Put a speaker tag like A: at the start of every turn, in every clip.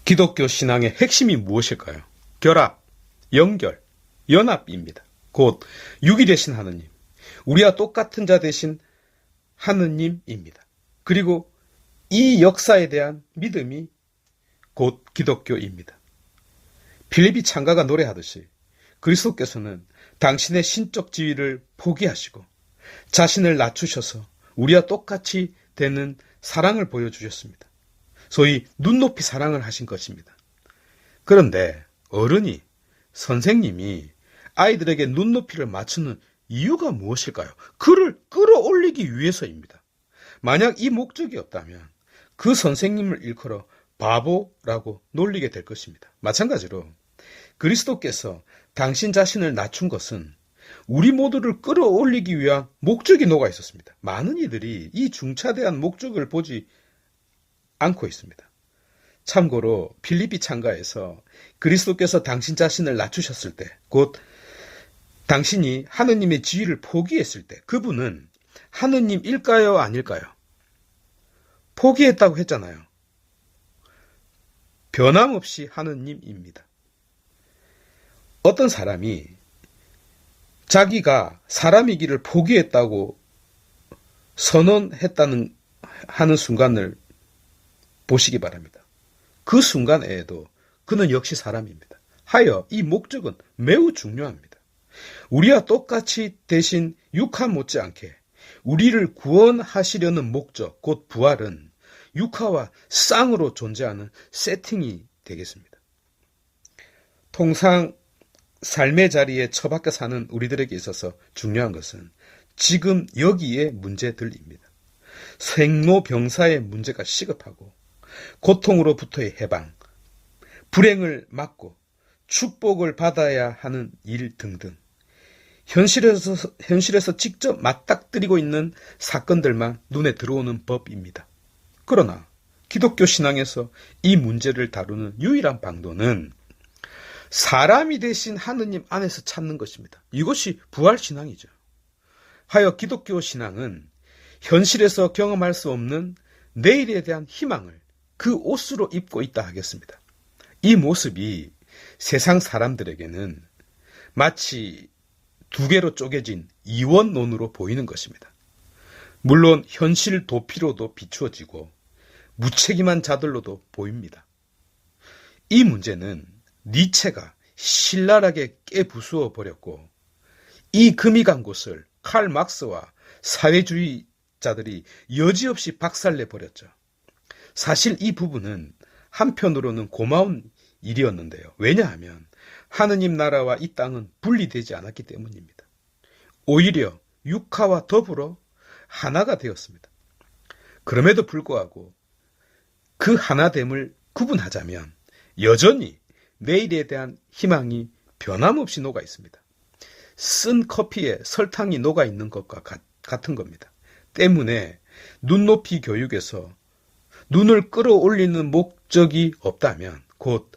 A: 기독교 신앙의 핵심이 무엇일까요? 결합, 연결, 연합입니다. 곧 육이 되신 하느님, 우리와 똑같은 자 되신 하느님입니다. 그리고 이 역사에 대한 믿음이 곧 기독교입니다. 필립이 창가가 노래하듯이 그리스도께서는 당신의 신적 지위를 포기하시고 자신을 낮추셔서 우리와 똑같이 되는 사랑을 보여주셨습니다. 소위 눈높이 사랑을 하신 것입니다. 그런데 어른이, 선생님이 아이들에게 눈높이를 맞추는 이유가 무엇일까요? 그를 끌어올리기 위해서입니다. 만약 이 목적이 없다면 그 선생님을 일컬어 바보라고 놀리게 될 것입니다. 마찬가지로 그리스도께서 당신 자신을 낮춘 것은 우리 모두를 끌어올리기 위한 목적이 녹아 있었습니다. 많은 이들이 이 중차대한 목적을 보지 않고 있습니다. 참고로 필립비 창가에서 그리스도께서 당신 자신을 낮추셨을 때, 곧 당신이 하느님의 지위를 포기했을 때 그분은 하느님일까요? 아닐까요? 포기했다고 했잖아요. 변함없이 하느님입니다. 어떤 사람이 자기가 사람이기를 포기했다고 선언했다는 하는 순간을 보시기 바랍니다. 그 순간에도 그는 역시 사람입니다. 하여 이 목적은 매우 중요합니다. 우리와 똑같이 되신 육화 못지않게 우리를 구원하시려는 목적, 곧 부활은 육화와 쌍으로 존재하는 세팅이 되겠습니다. 통상 삶의 자리에 처박혀 사는 우리들에게 있어서 중요한 것은 지금 여기에 문제들입니다. 생로병사의 문제가 시급하고 고통으로부터의 해방, 불행을 막고 축복을 받아야 하는 일 등등 현실에서 직접 맞닥뜨리고 있는 사건들만 눈에 들어오는 법입니다. 그러나 기독교 신앙에서 이 문제를 다루는 유일한 방도는 사람이 되신 하느님 안에서 찾는 것입니다. 이것이 부활신앙이죠. 하여 기독교 신앙은 현실에서 경험할 수 없는 내일에 대한 희망을 그 옷으로 입고 있다 하겠습니다. 이 모습이 세상 사람들에게는 마치 두 개로 쪼개진 이원론으로 보이는 것입니다. 물론 현실 도피로도 비추어지고 무책임한 자들로도 보입니다. 이 문제는 니체가 신랄하게 깨부수어 버렸고 이 금이 간 곳을 칼 막스와 사회주의자들이 여지없이 박살내 버렸죠. 사실 이 부분은 한편으로는 고마운 일이었는데요. 왜냐하면 하느님 나라와 이 땅은 분리되지 않았기 때문입니다. 오히려 육화와 더불어 하나가 되었습니다. 그럼에도 불구하고 그 하나됨을 구분하자면 여전히 내일에 대한 희망이 변함없이 녹아 있습니다. 쓴 커피에 설탕이 녹아 있는 것과 같은 겁니다. 때문에 눈높이 교육에서 눈을 끌어올리는 목적이 없다면 곧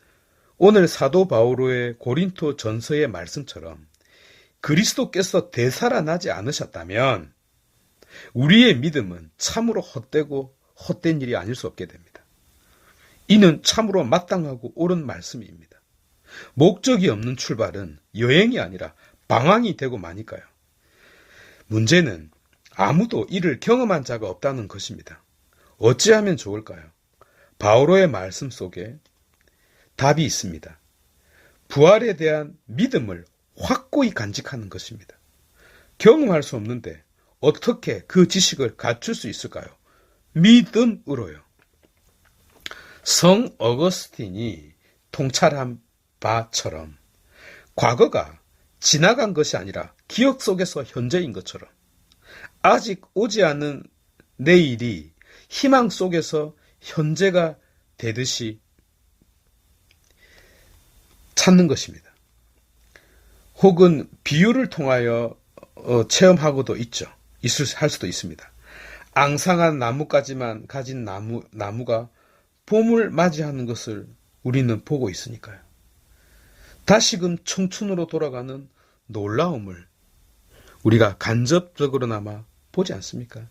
A: 오늘 사도 바오로의 고린토 전서의 말씀처럼 그리스도께서 되살아나지 않으셨다면 우리의 믿음은 참으로 헛되고 헛된 일이 아닐 수 없게 됩니다. 이는 참으로 마땅하고 옳은 말씀입니다. 목적이 없는 출발은 여행이 아니라 방황이 되고 마니까요. 문제는 아무도 이를 경험한 자가 없다는 것입니다. 어찌하면 좋을까요? 바오로의 말씀 속에 답이 있습니다. 부활에 대한 믿음을 확고히 간직하는 것입니다. 경험할 수 없는데 어떻게 그 지식을 갖출 수 있을까요? 믿음으로요. 성 어거스틴이 통찰한 바처럼 과거가 지나간 것이 아니라 기억 속에서 현재인 것처럼 아직 오지 않은 내일이 희망 속에서 현재가 되듯이 찾는 것입니다. 혹은 비유를 통하여 체험하고도 할 수도 있습니다. 앙상한 나뭇가지만 가진 나무가 봄을 맞이하는 것을 우리는 보고 있으니까요. 다시금 청춘으로 돌아가는 놀라움을 우리가 간접적으로나마 보지 않습니까?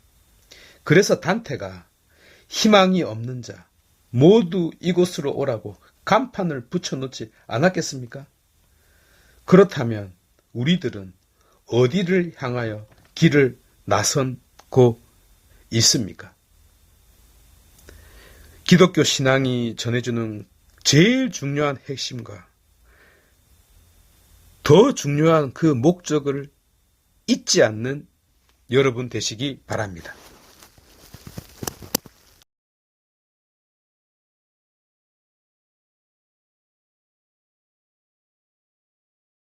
A: 그래서 단테가 희망이 없는 자, 모두 이곳으로 오라고 간판을 붙여놓지 않았겠습니까? 그렇다면 우리들은 어디를 향하여 길을 나선고 있습니까? 기독교 신앙이 전해주는 제일 중요한 핵심과 더 중요한 그 목적을 잊지 않는 여러분 되시기 바랍니다.